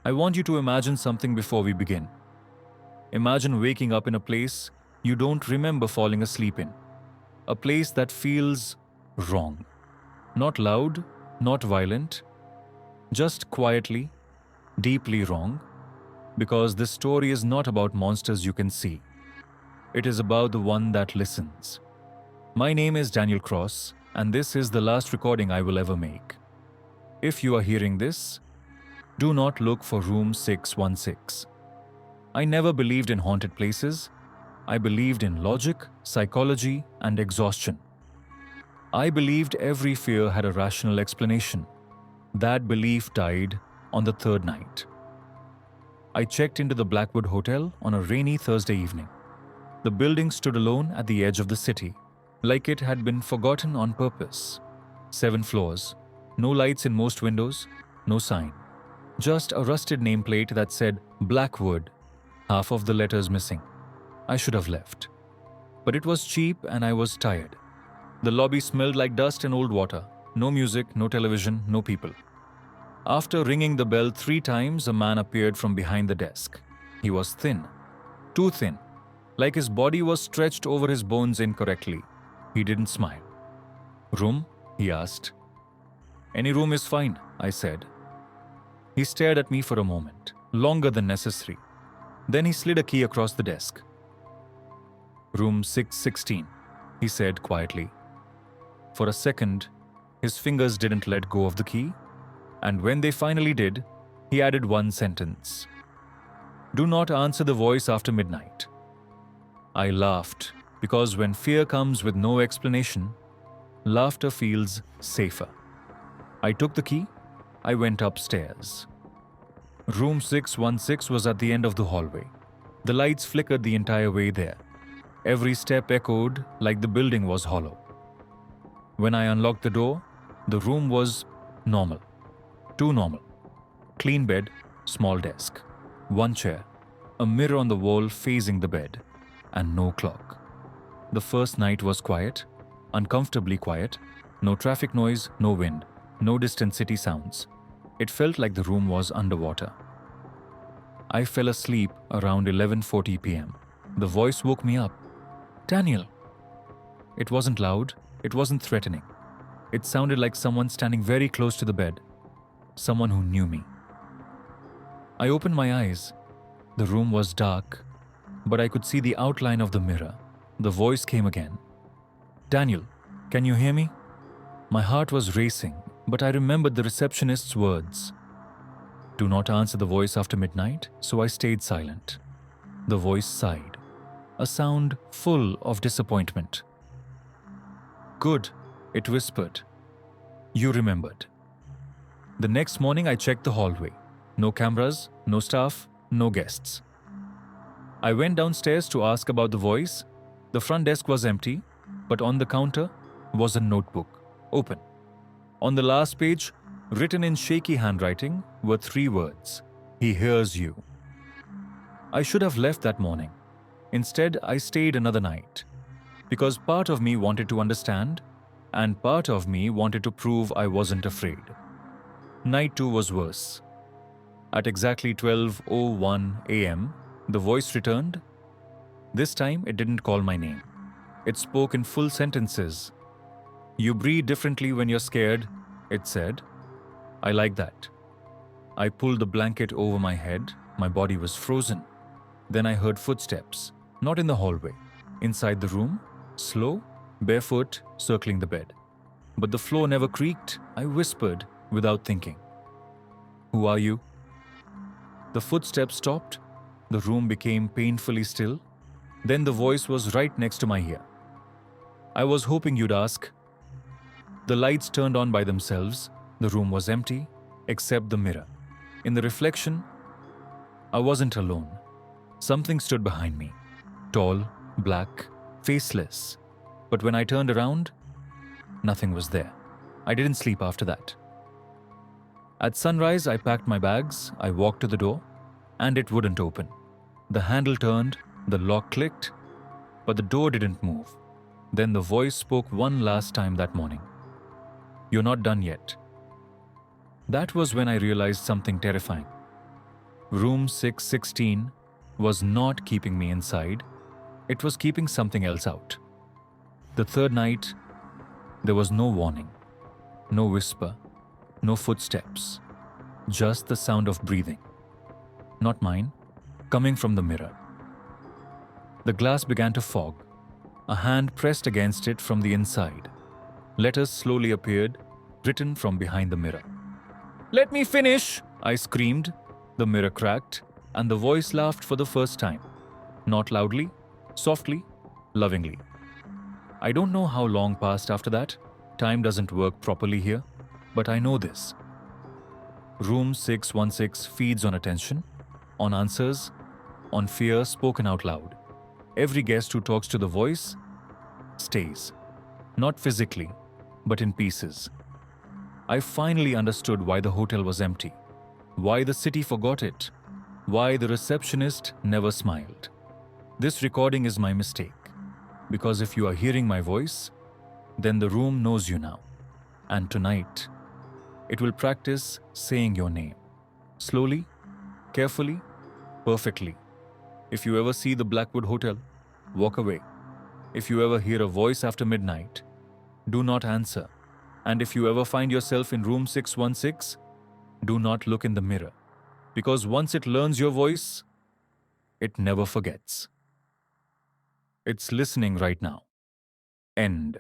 I want you to imagine something before we begin. Imagine waking up in a place you don't remember falling asleep in. A place that feels wrong. Not loud, not violent, just quietly, deeply wrong. Because this story is not about monsters you can see. It is about the one that listens. My name is Daniel Cross, and this is the last recording I will ever make. If you are hearing this, do not look for room 616. I never believed in haunted places. I believed in logic, psychology, and exhaustion. I believed every fear had a rational explanation. That belief died on the third night. I checked into the Blackwood Hotel on a rainy Thursday evening. The building stood alone at the edge of the city, like it had been forgotten on purpose. 7 floors, no lights in most windows, no sign. Just a rusted nameplate that said Blackwood, half of the letters missing. I should have left. But it was cheap and I was tired. The lobby smelled like dust and old water. No music, no television, no people. After ringing the bell 3 times, a man appeared from behind the desk. He was thin. Too thin. Like his body was stretched over his bones incorrectly. He didn't smile. "Room?" he asked. "Any room is fine," I said. He stared at me for a moment, longer than necessary. Then he slid a key across the desk. "Room 616, he said quietly. For a second, his fingers didn't let go of the key, and when they finally did, he added one sentence. "Do not answer the voice after midnight." I laughed, because when fear comes with no explanation, laughter feels safer. I took the key. I went upstairs. Room 616 was at the end of the hallway. The lights flickered the entire way there. Every step echoed like the building was hollow. When I unlocked the door, the room was normal. Too normal. Clean bed, small desk, 1 chair, a mirror on the wall facing the bed, and no clock. The first night was quiet, uncomfortably quiet, no traffic noise, no wind, no distant city sounds. It felt like the room was underwater. I fell asleep around 11:40 p.m. The voice woke me up. "Daniel." It wasn't loud, it wasn't threatening. It sounded like someone standing very close to the bed, someone who knew me. I opened my eyes. The room was dark, but I could see the outline of the mirror. The voice came again. "Daniel, can you hear me?" My heart was racing, but I remembered the receptionist's words. "Do not answer the voice after midnight," so I stayed silent. The voice sighed, a sound full of disappointment. "Good," it whispered. "You remembered." The next morning I checked the hallway. No cameras, no staff, no guests. I went downstairs to ask about the voice. The front desk was empty, but on the counter was a notebook, open. On the last page, written in shaky handwriting, were 3 words: "He hears you." I should have left that morning. Instead, I stayed another night, because part of me wanted to understand, and part of me wanted to prove I wasn't afraid. Night 2 was worse. At exactly 12:01 a.m., the voice returned. This time, it didn't call my name. It spoke in full sentences. "You breathe differently when you're scared," it said. I like that. I pulled the blanket over my head. My body was frozen. Then I heard footsteps, not in the hallway, inside the room, slow, barefoot, circling the bed. But the floor never creaked. I whispered without thinking. "Who are you?" The footsteps stopped. The room became painfully still. Then the voice was right next to my ear. "I was hoping you'd ask." The lights turned on by themselves. The room was empty, except the mirror. In the reflection, I wasn't alone. Something stood behind me. Tall, black, faceless. But when I turned around, nothing was there. I didn't sleep after that. At sunrise, I packed my bags. I walked to the door, and it wouldn't open. The handle turned, the lock clicked, but the door didn't move. Then the voice spoke one last time that morning. "You're not done yet." That was when I realized something terrifying. Room 616 was not keeping me inside, it was keeping something else out. The third night, there was no warning, no whisper, no footsteps, just the sound of breathing. Not mine, coming from the mirror. The glass began to fog. A hand pressed against it from the inside. Letters slowly appeared, written from behind the mirror. "Let me finish!" I screamed. The mirror cracked, and the voice laughed for the first time. Not loudly, softly, lovingly. I don't know how long passed after that. Time doesn't work properly here, but I know this. Room 616 feeds on attention, on answers, on fear spoken out loud. Every guest who talks to the voice stays. Not physically, but in pieces. I finally understood why the hotel was empty, why the city forgot it, why the receptionist never smiled. This recording is my mistake, because if you are hearing my voice, then the room knows you now. And tonight, it will practice saying your name. Slowly, carefully, perfectly. If you ever see the Blackwood Hotel, walk away. If you ever hear a voice after midnight, do not answer. And if you ever find yourself in room 616, do not look in the mirror. Because once it learns your voice, it never forgets. It's listening right now. End.